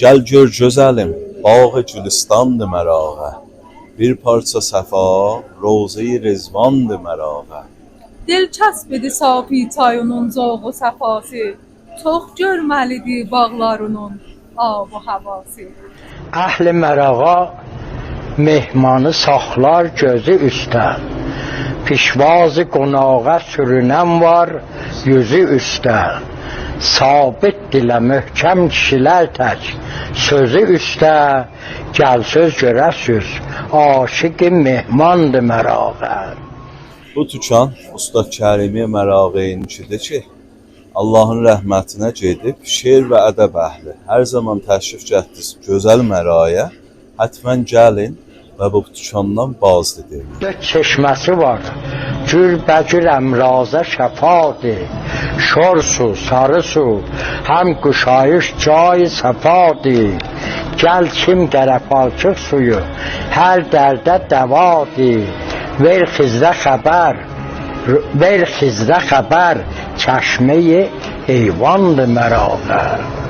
Gəl gör gözəlim, bağı gülüstandır mərağa. Bir parça səfa, roza-i Rizvandır mərağa. Dilçəsbdir safi çayının zoğu səfası, çox görməlidir bağlarının ab-ı havası. Əhl-i mərağa mehmanı saxlar gözü üstə. Pişvazı qonağa sürünən var yüzü üstə. Sabit dilə möhkəm kişilər tək sözü üstə. Gəl söz görəsiz, aşiqi mehmandır mərağa. Bu tükan Usta Kərimi Mərağeyinkidir ki, Allahın rəhmətinə gedib şeir və ədəb əhli hər zaman təşrif gətirdiniz gözəl məraya, həttəmən gəlin və bu tükandan baz edin. Dörd çeşməsi var, cürbəcür əmrazə şəfadır. Şor su, sarı su, həm quşayış cayı səfadır. Gəl kim qərəfalçıq suyu, hər dərdə dəvadır. Ver xizdə xəbər, çəşmə-i eyvandır mərağa.